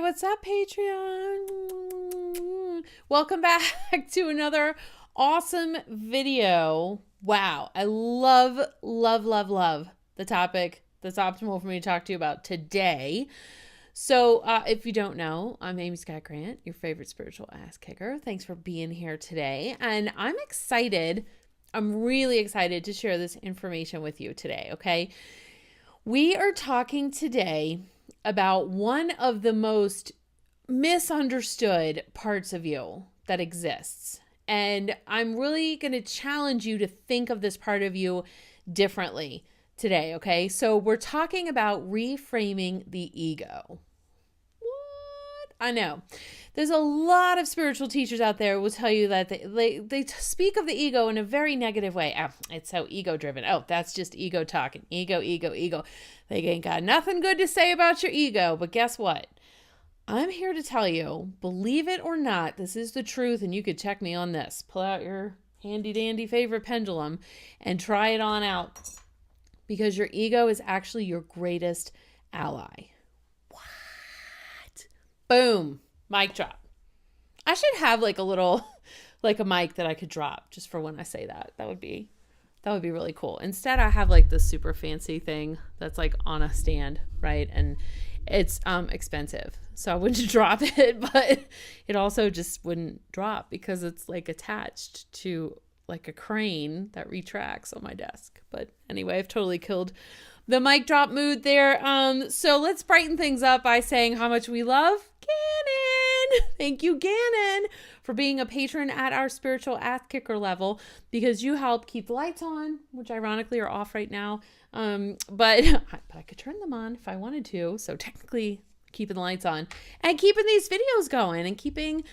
what's up, Patreon? Welcome back to another awesome video. Wow, I love the topic that's optimal for me to talk to you about today. So if you don't know, I'm Amy Scott Grant, your favorite spiritual ass kicker. Thanks for being here today. And I'm excited. I'm really excited to share this information with you today, okay? We are talking today about one of the most misunderstood parts of you that exists. And I'm really going to challenge you to think of this part of you differently today, okay? So we're talking about reframing the ego. What? I know. There's a lot of spiritual teachers out there who will tell you that they speak of the ego in a very negative way. Oh, it's so ego-driven. Oh, that's just ego talking. Ego. They ain't got nothing good to say about your ego. But guess what? I'm here to tell you, believe it or not, this is the truth, and you could check me on this. Pull out your handy-dandy favorite pendulum and try it on out. Because your ego is actually your greatest ally. What? Boom. Mic drop. I should have like a little, like a mic that I could drop just for when I say that. That would be really cool. Instead, I have like this super fancy thing that's like on a stand, right? And it's expensive. So I wouldn't drop it, but it also just wouldn't drop because it's like attached to like a crane that retracts on my desk. But anyway, I've totally killed the mic drop mood there. So let's brighten things up by saying how much we love Gannon. Thank you, Gannon, for being a patron at our spiritual ass kicker level, because you help keep the lights on, which ironically are off right now. But I could turn them on if I wanted to. So technically keeping the lights on and keeping these videos going and keeping,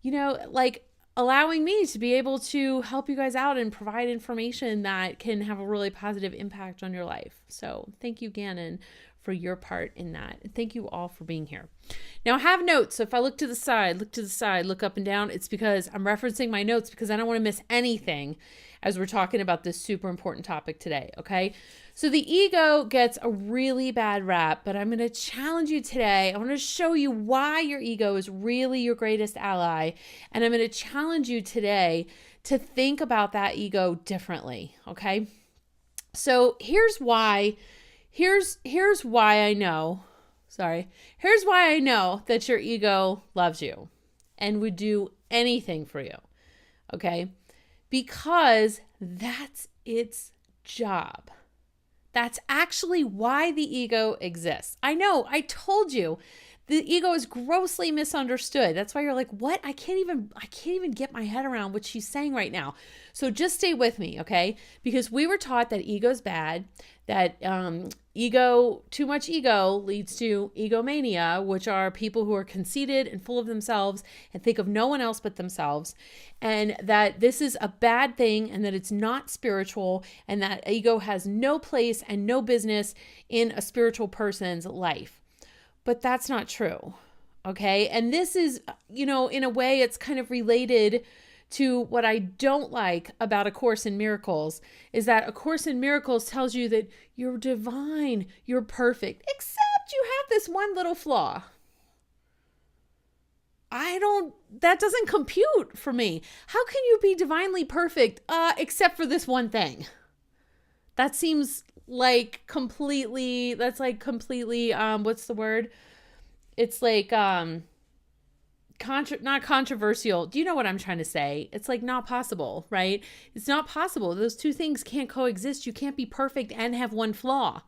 like allowing me to be able to help you guys out and provide information that can have a really positive impact on your life. So thank you, Gannon, for your part in that. And thank you all for being here. Now I have notes. So if I look to the side, look up and down, it's because I'm referencing my notes because I don't want to miss anything as we're talking about this super important topic today. Okay. So the ego gets a really bad rap, but I'm going to challenge you today. I want to show you why your ego is really your greatest ally. And I'm going to challenge you today to think about that ego differently. Okay. So here's why I know that your ego loves you and would do anything for you. Okay. Because that's its job. That's actually why the ego exists. I know, I told you, the ego is grossly misunderstood. That's why you're like, what? I can't even get my head around what she's saying right now. So just stay with me, okay? Because we were taught that ego's bad, that too much ego leads to egomania, which are people who are conceited and full of themselves and think of no one else but themselves, and that this is a bad thing and that it's not spiritual and that ego has no place and no business in a spiritual person's life. But that's not true, okay? And this is, in a way, it's kind of related to what I don't like about A Course in Miracles, is that A Course in Miracles tells you that you're divine, you're perfect, except you have this one little flaw. That doesn't compute for me. How can you be divinely perfect, except for this one thing? That seems like completely, what's the word? It's like, not controversial. Do you know what I'm trying to say? It's like not possible, right? It's not possible. Those two things can't coexist. You can't be perfect and have one flaw.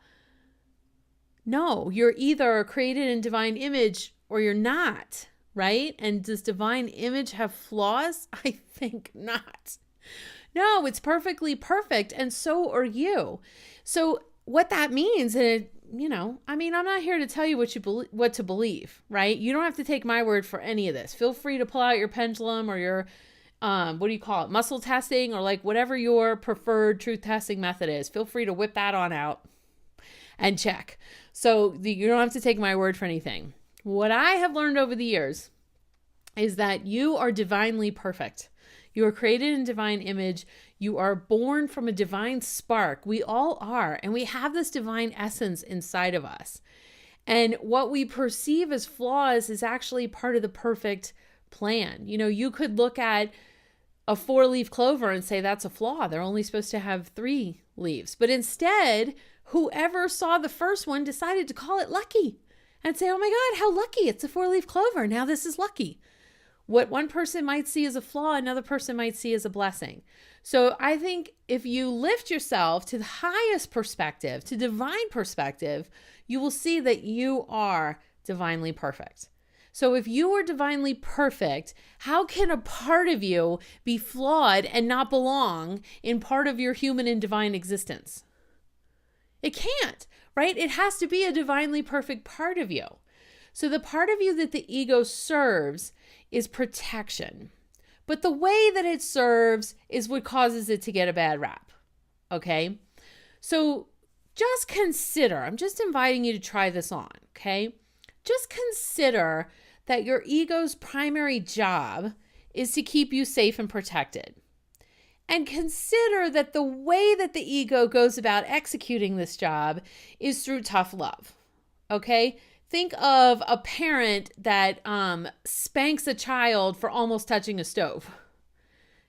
No, you're either created in divine image or you're not, right? And does divine image have flaws? I think not. No, it's perfectly perfect, and so are you. So what that means, and I'm not here to tell you what to believe, right? You don't have to take my word for any of this. Feel free to pull out your pendulum or your, muscle testing, or like whatever your preferred truth testing method is. Feel free to whip that on out and check. So you don't have to take my word for anything. What I have learned over the years is that you are divinely perfect. You are created in divine image. You are born from a divine spark. We all are. And we have this divine essence inside of us. And what we perceive as flaws is actually part of the perfect plan. You could look at a 4-leaf clover and say that's a flaw. They're only supposed to have 3 leaves. But instead, whoever saw the first one decided to call it lucky and say, oh my God, how lucky. It's a 4-leaf clover. Now this is lucky. What one person might see as a flaw, another person might see as a blessing. So I think if you lift yourself to the highest perspective, to divine perspective, you will see that you are divinely perfect. So if you are divinely perfect, how can a part of you be flawed and not belong in part of your human and divine existence? It can't, right? It has to be a divinely perfect part of you. So the part of you that the ego serves is protection. But the way that it serves is what causes it to get a bad rap. Okay? So just consider, I'm just inviting you to try this on, okay? Just consider that your ego's primary job is to keep you safe and protected. And consider that the way that the ego goes about executing this job is through tough love, okay? Think of a parent that spanks a child for almost touching a stove.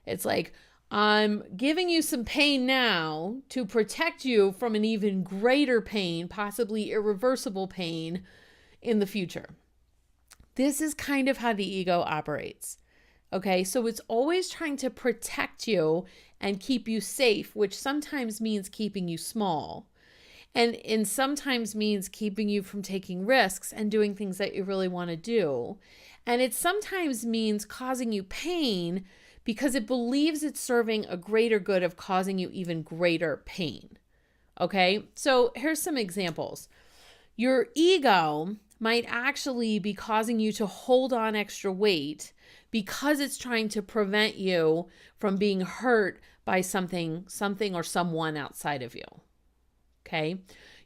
It's like, I'm giving you some pain now to protect you from an even greater pain, possibly irreversible pain in the future. This is kind of how the ego operates. Okay, so it's always trying to protect you and keep you safe, which sometimes means keeping you small. And sometimes means keeping you from taking risks and doing things that you really want to do. And it sometimes means causing you pain because it believes it's serving a greater good of causing you even greater pain. Okay, so here's some examples. Your ego might actually be causing you to hold on extra weight because it's trying to prevent you from being hurt by something or someone outside of you. Okay?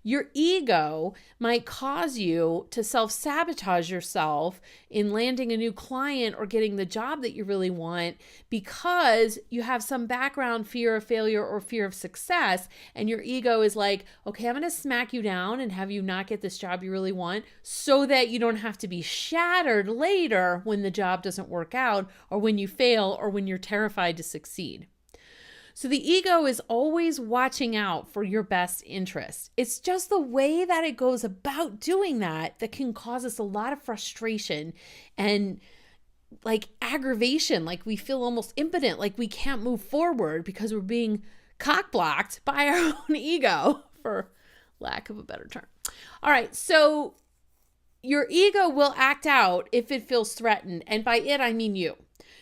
Your ego might cause you to self-sabotage yourself in landing a new client or getting the job that you really want because you have some background fear of failure or fear of success, and your ego is like, okay, I'm going to smack you down and have you not get this job you really want so that you don't have to be shattered later when the job doesn't work out or when you fail or when you're terrified to succeed. So the ego is always watching out for your best interest. It's just the way that it goes about doing that can cause us a lot of frustration and like aggravation, like we feel almost impotent, like we can't move forward because we're being cock-blocked by our own ego, for lack of a better term. All right, so your ego will act out if it feels threatened, and by it I mean you.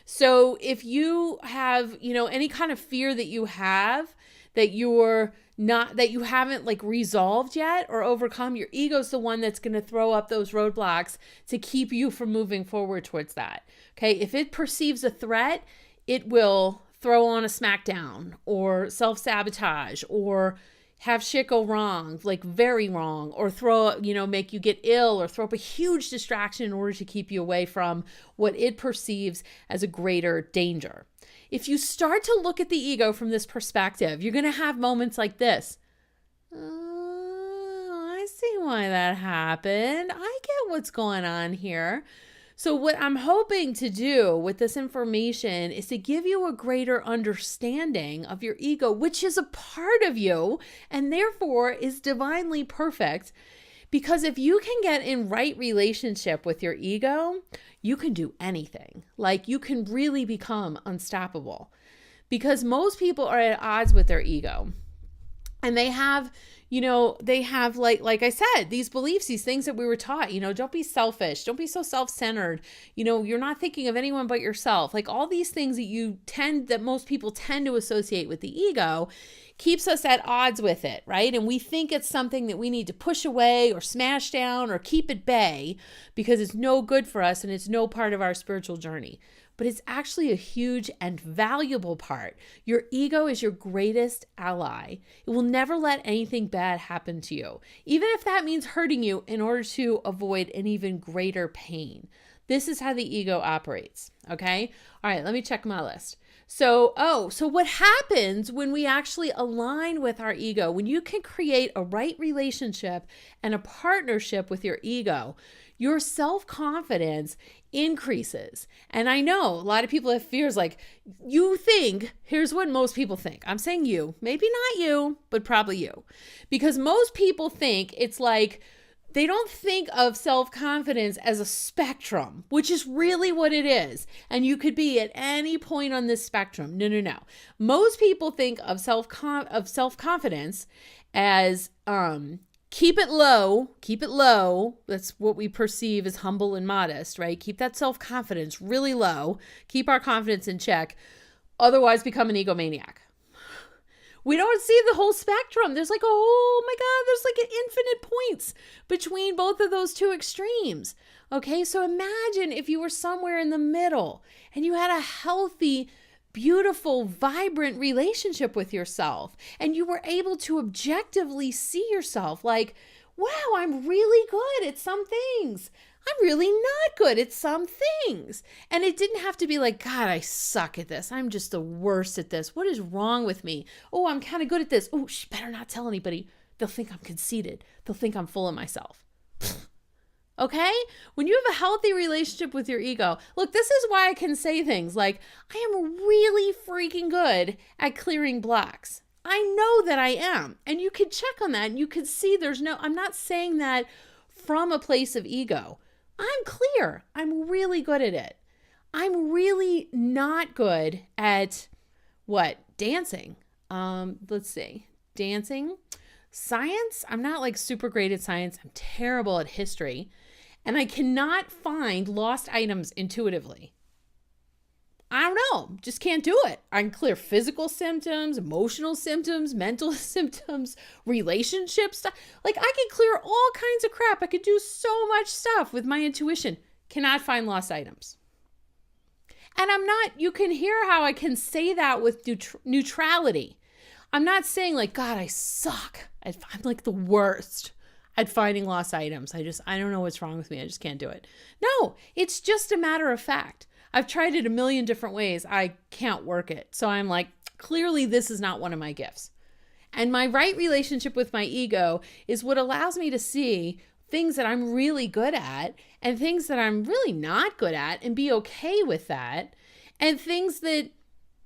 So if you have, any kind of fear that you have that you haven't like resolved yet or overcome, your ego's the one that's going to throw up those roadblocks to keep you from moving forward towards that. Okay. If it perceives a threat, it will throw on a smackdown or self-sabotage or have shit go wrong, like very wrong, or make you get ill or throw up a huge distraction in order to keep you away from what it perceives as a greater danger. If you start to look at the ego from this perspective, you're going to have moments like this. Oh, I see why that happened. I get what's going on here. So what I'm hoping to do with this information is to give you a greater understanding of your ego, which is a part of you and therefore is divinely perfect. Because if you can get in right relationship with your ego, you can do anything. Like you can really become unstoppable. Because most people are at odds with their ego. And they have like I said, these beliefs, these things that we were taught, don't be selfish. Don't be so self-centered. You're not thinking of anyone but yourself. Like all these things that most people tend to associate with the ego keeps us at odds with it, right? And we think it's something that we need to push away or smash down or keep at bay because it's no good for us and it's no part of our spiritual journey. But it's actually a huge and valuable part. Your ego is your greatest ally. It will never let anything bad happen to you, even if that means hurting you in order to avoid an even greater pain. This is how the ego operates, okay? All right, let me check my list. So what happens when we actually align with our ego? When you can create a right relationship and a partnership with your ego, your self-confidence increases. And I know a lot of people have fears like, you think, here's what most people think. I'm saying you, maybe not you, but probably you. Because most people think it's like, they don't think of self-confidence as a spectrum, which is really what it is. And you could be at any point on this spectrum. No. Most people think of self-confidence as keep it low. That's what we perceive as humble and modest, right? Keep that self-confidence really low. Keep our confidence in check. Otherwise become an egomaniac. We don't see the whole spectrum. There's like, oh my God, there's like an infinite points between both of those two extremes. Okay, so imagine if you were somewhere in the middle and you had a healthy, beautiful, vibrant relationship with yourself and you were able to objectively see yourself like, wow, I'm really good at some things. I'm really not good at some things. And it didn't have to be like, God, I suck at this. I'm just the worst at this. What is wrong with me? Oh, I'm kind of good at this. Oh, better not tell anybody. They'll think I'm conceited. They'll think I'm full of myself. Okay? When you have a healthy relationship with your ego, look, this is why I can say things like, I am really freaking good at clearing blocks. I know that I am. And you can check on that and you can see I'm not saying that from a place of ego. I'm clear. I'm really good at it. I'm really not good at what? Dancing. Let's see. Dancing. Science. I'm not like super great at science. I'm terrible at history. And I cannot find lost items intuitively. I don't know. Just can't do it. I can clear physical symptoms, emotional symptoms, mental symptoms, relationship stuff. Like I can clear all kinds of crap. I could do so much stuff with my intuition. Cannot find lost items. And you can hear how I can say that with neutrality. I'm not saying like, God, I suck. I'm like the worst at finding lost items. I don't know what's wrong with me. I just can't do it. No, it's just a matter of fact. I've tried it a million different ways. I can't work it. So I'm like, clearly this is not one of my gifts. And my right relationship with my ego is what allows me to see things that I'm really good at and things that I'm really not good at and be okay with that. And things that,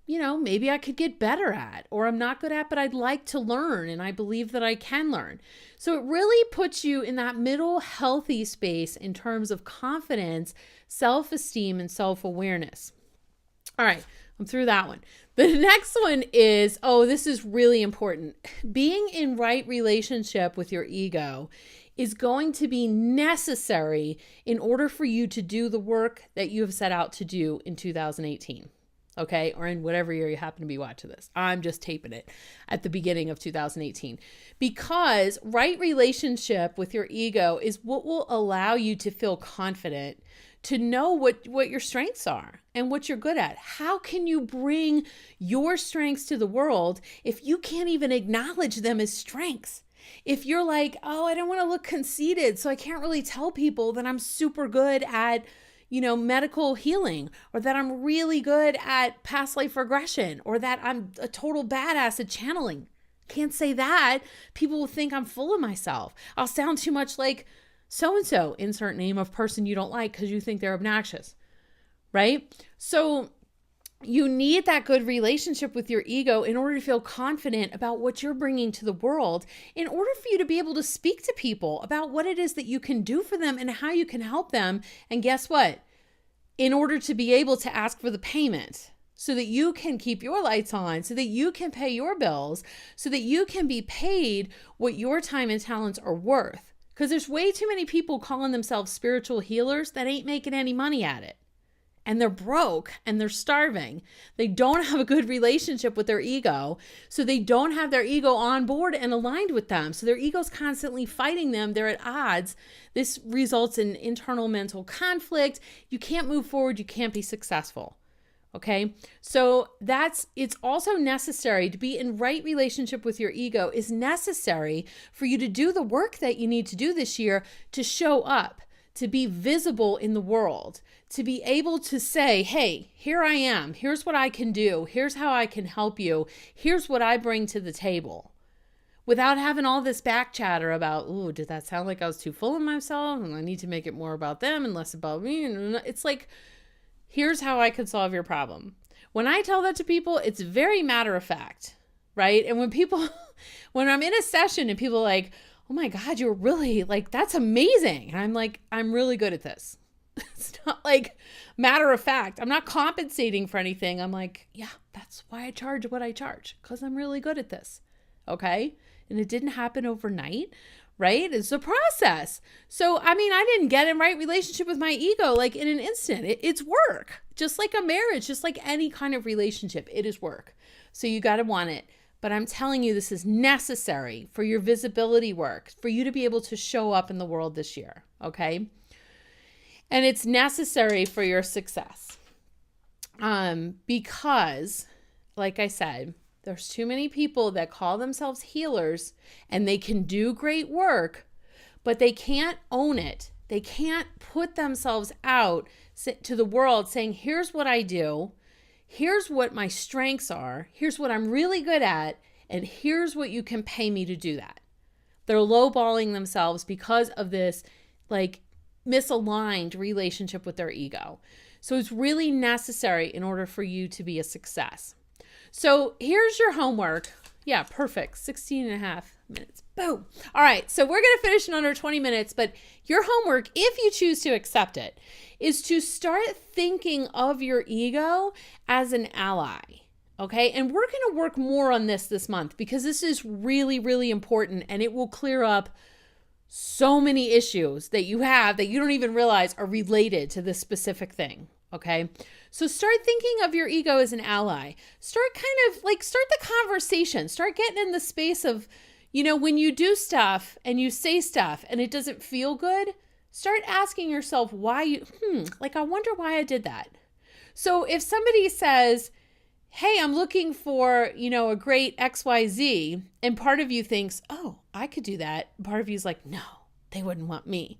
maybe I could get better at or I'm not good at, but I'd like to learn and I believe that I can learn. So it really puts you in that middle healthy space in terms of confidence, self-esteem, and self-awareness. All right, I'm through that one. The next one is, this is really important. Being in right relationship with your ego is going to be necessary in order for you to do the work that you have set out to do in 2018. Okay, or in whatever year you happen to be watching this. I'm just taping it at the beginning of 2018 because right relationship with your ego is what will allow you to feel confident, to know what your strengths are and what you're good at. How can you bring your strengths to the world if you can't even acknowledge them as strengths? If you're like, I don't want to look conceited, so I can't really tell people that I'm super good at medical healing, or that I'm really good at past life regression, or that I'm a total badass at channeling. Can't say that. People will think I'm full of myself. I'll sound too much like so-and-so, insert name of person you don't like because you think they're obnoxious, right? So you need that good relationship with your ego in order to feel confident about what you're bringing to the world, in order for you to be able to speak to people about what it is that you can do for them and how you can help them. And guess what? In order to be able to ask for the payment so that you can keep your lights on, so that you can pay your bills, so that you can be paid what your time and talents are worth. Because there's way too many people calling themselves spiritual healers that ain't making any money at it. And they're broke and they're starving. They don't have a good relationship with their ego. So they don't have their ego on board and aligned with them. So their ego's constantly fighting them. They're at odds. This results in internal mental conflict. You can't move forward. You can't be successful. Okay. So it's also necessary to be in right relationship with your ego is necessary for you to do the work that you need to do this year to show up, to be visible in the world, to be able to say, hey, here I am. Here's what I can do. Here's how I can help you. Here's what I bring to the table. Without having all this back chatter about, oh, did that sound like I was too full of myself? And I need to make it more about them and less about me. And it's like, here's how I could solve your problem. When I tell that to people, it's very matter of fact, right? And when I'm in a session and people are like, oh my God, you're really like, that's amazing. And I'm like, I'm really good at this. It's not like matter of fact. I'm not compensating for anything. I'm like, yeah, that's why I charge what I charge, because I'm really good at this. Okay. And it didn't happen overnight, right? It's a process. So, I mean, I didn't get in right relationship with my ego like in an instant. It's work, just like a marriage, just like any kind of relationship. It is work. So you got to want it. But I'm telling you, this is necessary for your visibility work, for you to be able to show up in the world this year. Okay. And it's necessary for your success. Because, like I said, there's too many people that call themselves healers and they can do great work, but they can't own it. They can't put themselves out to the world saying, here's what I do. Here's what my strengths are. Here's what I'm really good at. And here's what you can pay me to do that. They're lowballing themselves because of this like misaligned relationship with their ego. So it's really necessary in order for you to be a success. So here's your homework. Yeah, perfect. 16 and a half minutes. Boom. All right. So we're going to finish in under 20 minutes, but your homework, if you choose to accept it, is to start thinking of your ego as an ally. Okay. And we're going to work more on this month because this is really, really important, and it will clear up so many issues that you have that you don't even realize are related to this specific thing. Okay. So start thinking of your ego as an ally. Start the conversation. Start getting in the space of, when you do stuff and you say stuff and it doesn't feel good, start asking yourself why I wonder why I did that. So if somebody says, hey, I'm looking for, a great XYZ, and part of you thinks, oh, I could do that. Part of you is like, no, they wouldn't want me.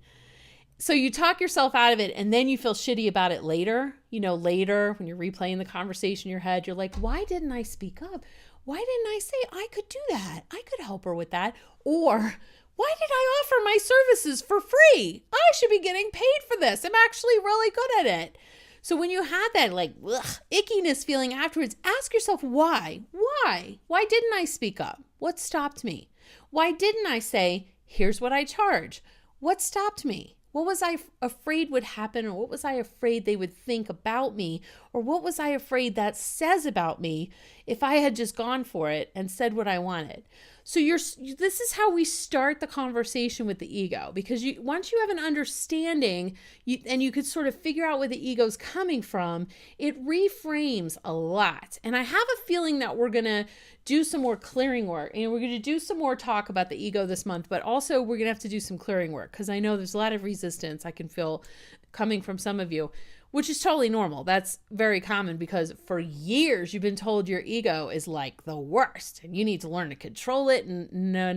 So you talk yourself out of it, and then you feel shitty about it later. Later when you're replaying the conversation in your head, you're like, why didn't I speak up? Why didn't I say I could do that? I could help her with that. Or why did I offer my services for free? I should be getting paid for this. I'm actually really good at it. So when you have that ickiness feeling afterwards, ask yourself why? Why didn't I speak up? What stopped me? Why didn't I say, here's what I charge? What stopped me? What was I afraid would happen? Or what was I afraid they would think about me? Or what was I afraid that says about me if I had just gone for it and said what I wanted? So this is how we start the conversation with the ego, because once you have an understanding and you could sort of figure out where the ego's coming from, it reframes a lot. And I have a feeling that we're going to do some more clearing work, and we're going to do some more talk about the ego this month, but also we're going to have to do some clearing work because I know there's a lot of resistance I can feel coming from some of you, which is totally normal. That's very common because for years you've been told your ego is like the worst and you need to learn to control it. And no.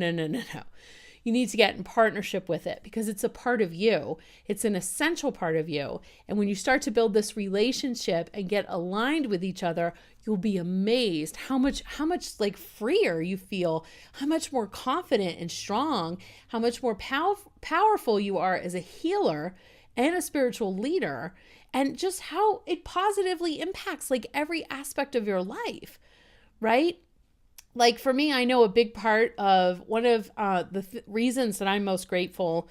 You need to get in partnership with it because it's a part of you. It's an essential part of you. And when you start to build this relationship and get aligned with each other, you'll be amazed how much like freer you feel, how much more confident and strong, how much more powerful you are as a healer and a spiritual leader, and just how it positively impacts like every aspect of your life, right? Like for me, I know a big part of one of the reasons that I'm most grateful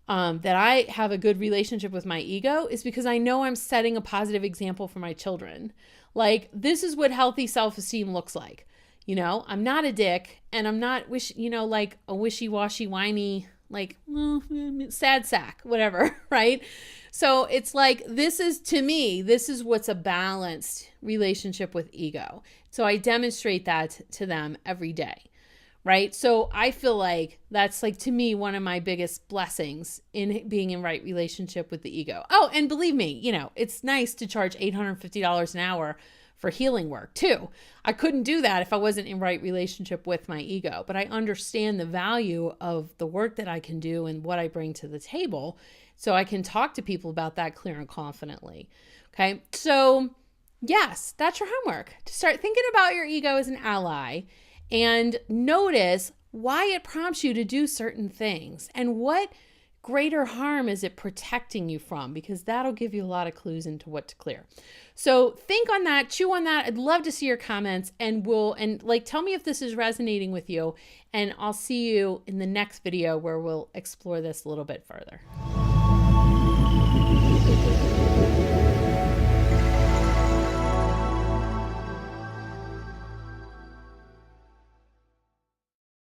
that I have a good relationship with my ego is because I know I'm setting a positive example for my children. Like, this is what healthy self-esteem looks like. I'm not a dick, and I'm not like a wishy-washy, whiny, like sad sack, whatever, right? So it's like, this is what's a balanced relationship with ego. So I demonstrate that to them every day, right? So I feel like that's like, to me, one of my biggest blessings in being in right relationship with the ego. Oh, and believe me, it's nice to charge $850 an hour for healing work too. I couldn't do that if I wasn't in right relationship with my ego, but I understand the value of the work that I can do and what I bring to the table, so I can talk to people about that clear and confidently. Okay. So yes, that's your homework, to start thinking about your ego as an ally and notice why it prompts you to do certain things and what greater harm is it protecting you from, because that'll give you a lot of clues into what to clear. So think on that, chew on that. I'd love to see your comments, and tell me if this is resonating with you, and I'll see you in the next video where we'll explore this a little bit further.